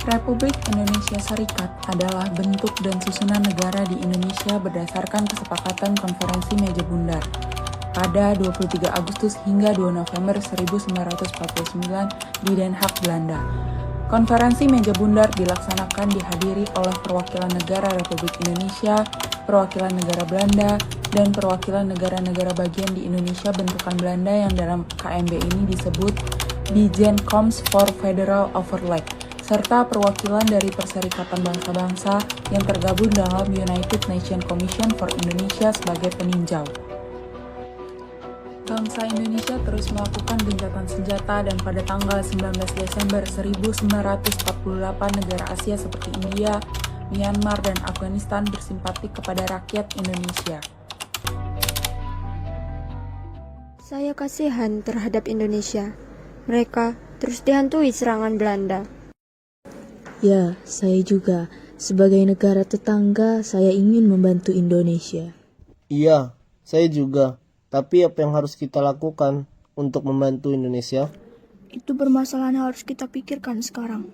Republik Indonesia Serikat adalah bentuk dan susunan negara di Indonesia berdasarkan kesepakatan Konferensi Meja Bundar pada 23 Agustus hingga 2 November 1949 di Den Haag, Belanda. Konferensi Meja Bundar dilaksanakan dihadiri oleh perwakilan negara Republik Indonesia, perwakilan negara Belanda, dan perwakilan negara-negara bagian di Indonesia bentukan Belanda yang dalam KMB ini disebut Bijeenkomst voor Federal Overleg, serta perwakilan dari Perserikatan Bangsa-Bangsa yang tergabung dalam United Nations Commission for Indonesia sebagai peninjau. Bangsa Indonesia terus melakukan gencatan senjata dan pada tanggal 19 Desember 1948 negara Asia seperti India, Myanmar, dan Afghanistan bersimpati kepada rakyat Indonesia. Saya kasihan terhadap Indonesia. Mereka terus dihantui serangan Belanda. Ya, saya juga. Sebagai negara tetangga, saya ingin membantu Indonesia. Iya, saya juga. Tapi apa yang harus kita lakukan untuk membantu Indonesia? Itu permasalahan yang harus kita pikirkan sekarang.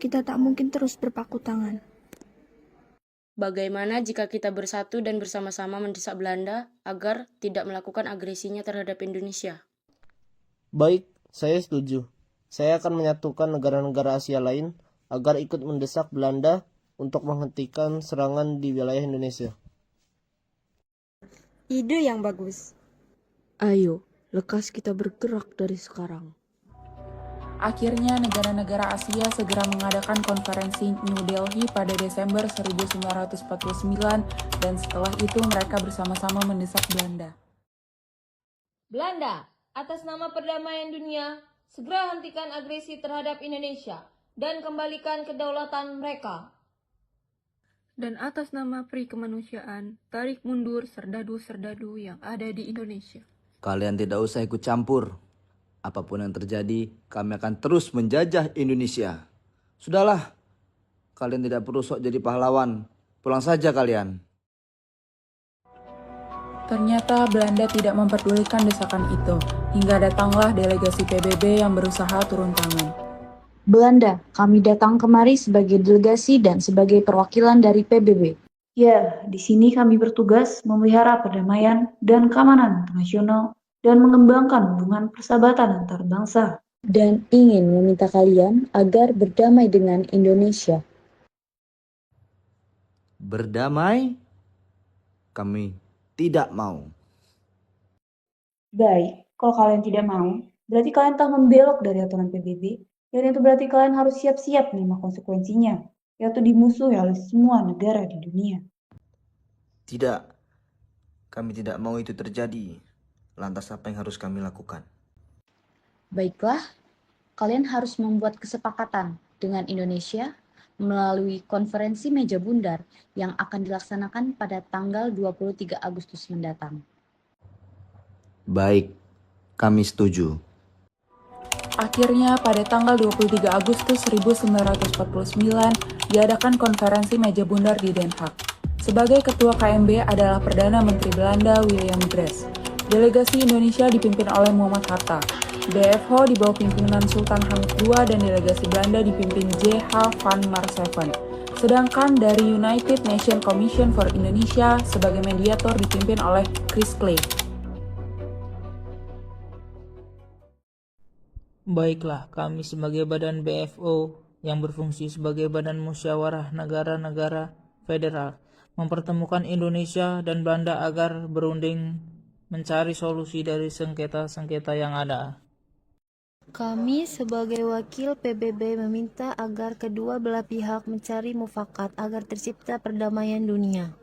Kita tak mungkin terus berpaku tangan. Bagaimana jika kita bersatu dan bersama-sama mendesak Belanda agar tidak melakukan agresinya terhadap Indonesia? Baik, saya setuju. Saya akan menyatukan negara-negara Asia lain agar ikut mendesak Belanda untuk menghentikan serangan di wilayah Indonesia. Ide yang bagus. Ayo, lekas kita bergerak dari sekarang. Akhirnya negara-negara Asia segera mengadakan konferensi New Delhi pada Desember 1949 dan setelah itu mereka bersama-sama mendesak Belanda. Belanda, atas nama perdamaian dunia, segera hentikan agresi terhadap Indonesia dan kembalikan kedaulatan mereka. Dan atas nama Pri Kemanusiaan, tarik mundur serdadu-serdadu yang ada di Indonesia. Kalian tidak usah ikut campur. Apapun yang terjadi, kami akan terus menjajah Indonesia. Sudahlah, kalian tidak perlu sok jadi pahlawan. Pulang saja kalian. Ternyata Belanda tidak memperdulikan desakan itu, hingga datanglah delegasi PBB yang berusaha turun tangan. Belanda, kami datang kemari sebagai delegasi dan sebagai perwakilan dari PBB. Ya, di sini kami bertugas memelihara perdamaian dan keamanan internasional dan mengembangkan hubungan persahabatan antar bangsa. Dan ingin meminta kalian agar berdamai dengan Indonesia. Berdamai? Kami tidak mau. Baik, kalau kalian tidak mau, berarti kalian telah membelok dari aturan PBB, dan itu berarti kalian harus siap-siap menerima konsekuensinya, yaitu dimusuhi oleh semua negara di dunia. Tidak, kami tidak mau itu terjadi. Lantas apa yang harus kami lakukan? Baiklah, kalian harus membuat kesepakatan dengan Indonesia melalui konferensi Meja Bundar yang akan dilaksanakan pada tanggal 23 Agustus mendatang. Baik, kami setuju. Akhirnya pada tanggal 23 Agustus 1949 diadakan konferensi Meja Bundar di Den Haag. Sebagai ketua KMB adalah Perdana Menteri Belanda William Gress. Delegasi Indonesia dipimpin oleh Muhammad Hatta. BFH di bawah pimpinan Sultan Hamid II dan delegasi Belanda dipimpin J.H. van Maarseveen. Sedangkan dari United Nations Commission for Indonesia sebagai mediator dipimpin oleh Chris Clay. Baiklah, kami sebagai badan BFO yang berfungsi sebagai badan musyawarah negara-negara federal mempertemukan Indonesia dan Belanda agar berunding mencari solusi dari sengketa-sengketa yang ada. Kami sebagai wakil PBB meminta agar kedua belah pihak mencari mufakat agar tercipta perdamaian dunia.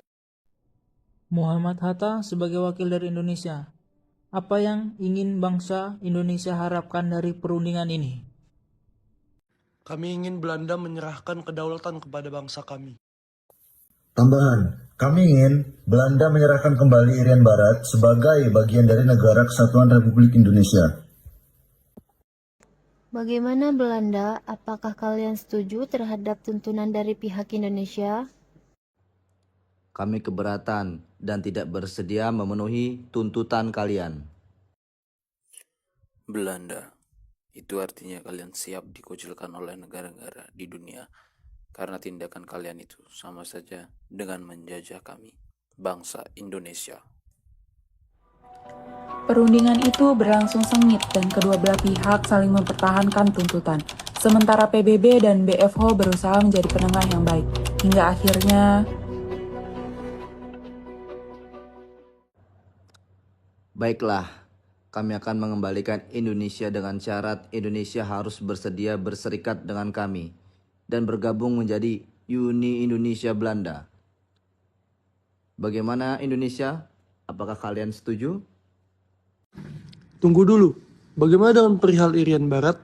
Muhammad Hatta sebagai wakil dari Indonesia. Apa yang ingin bangsa Indonesia harapkan dari perundingan ini? Kami ingin Belanda menyerahkan kedaulatan kepada bangsa kami. Tambahan, kami ingin Belanda menyerahkan kembali Irian Barat sebagai bagian dari Negara Kesatuan Republik Indonesia. Bagaimana Belanda? Apakah kalian setuju terhadap tuntunan dari pihak Indonesia? Kami keberatan dan tidak bersedia memenuhi tuntutan kalian. Belanda, itu artinya kalian siap dikucilkan oleh negara-negara di dunia karena tindakan kalian itu sama saja dengan menjajah kami, bangsa Indonesia. Perundingan itu berlangsung sengit dan kedua belah pihak saling mempertahankan tuntutan. Sementara PBB dan BFO berusaha menjadi penengah yang baik. Hingga akhirnya Baiklah, kami akan mengembalikan Indonesia dengan syarat Indonesia harus bersedia berserikat dengan kami dan bergabung menjadi Uni Indonesia Belanda. Bagaimana Indonesia? Apakah kalian setuju? Tunggu dulu, bagaimana dengan perihal Irian Barat?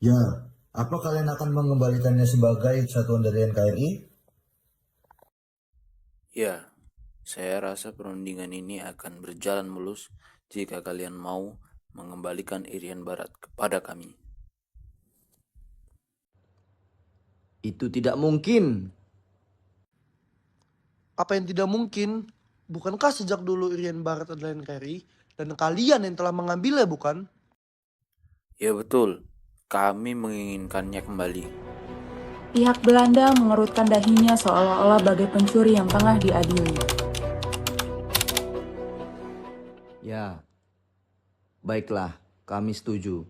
Ya, apa kalian akan mengembalikannya sebagai kesatuan dari NKRI? Ya, saya rasa perundingan ini akan berjalan mulus jika kalian mau mengembalikan Irian Barat kepada kami. Itu tidak mungkin. Apa yang tidak mungkin? Bukankah sejak dulu Irian Barat adalah NKRI dan kalian yang telah mengambilnya, bukan? Ya betul, kami menginginkannya kembali. pihak Belanda mengerutkan dahinya seolah-olah bagai pencuri yang tengah diadili. Ya, baiklah, kami setuju.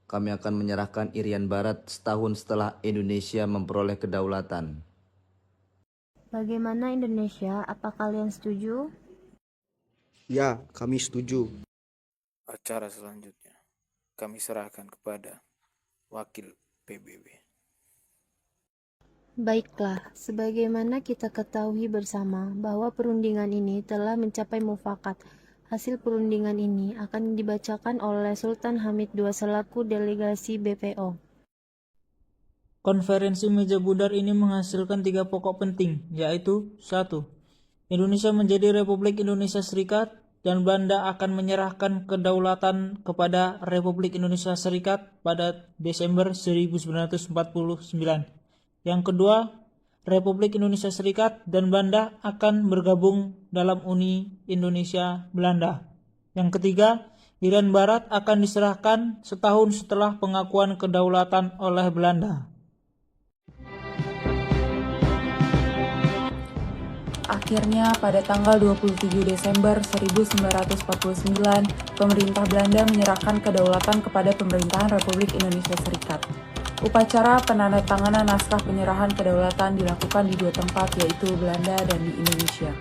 Kami akan menyerahkan Irian Barat setahun setelah Indonesia memperoleh kedaulatan. Bagaimana Indonesia? Apa kalian setuju? Ya, kami setuju. Acara selanjutnya, kami serahkan kepada Wakil PBB. Baiklah, sebagaimana kita ketahui bersama bahwa perundingan ini telah mencapai mufakat. Hasil perundingan ini akan dibacakan oleh Sultan Hamid II selaku delegasi BPO. Konferensi meja bundar ini menghasilkan 3 pokok penting, yaitu 1. Indonesia menjadi Republik Indonesia Serikat dan Belanda akan menyerahkan kedaulatan kepada Republik Indonesia Serikat pada Desember 1949. Yang kedua, Republik Indonesia Serikat dan Belanda akan bergabung dalam Uni Indonesia Belanda. Yang ketiga, Irian Barat akan diserahkan setahun setelah pengakuan kedaulatan oleh Belanda. Akhirnya, pada tanggal 27 Desember 1949, pemerintah Belanda menyerahkan kedaulatan kepada pemerintahan Republik Indonesia Serikat. Upacara penandatanganan naskah penyerahan kedaulatan dilakukan di 2 tempat, yaitu Belanda dan di Indonesia.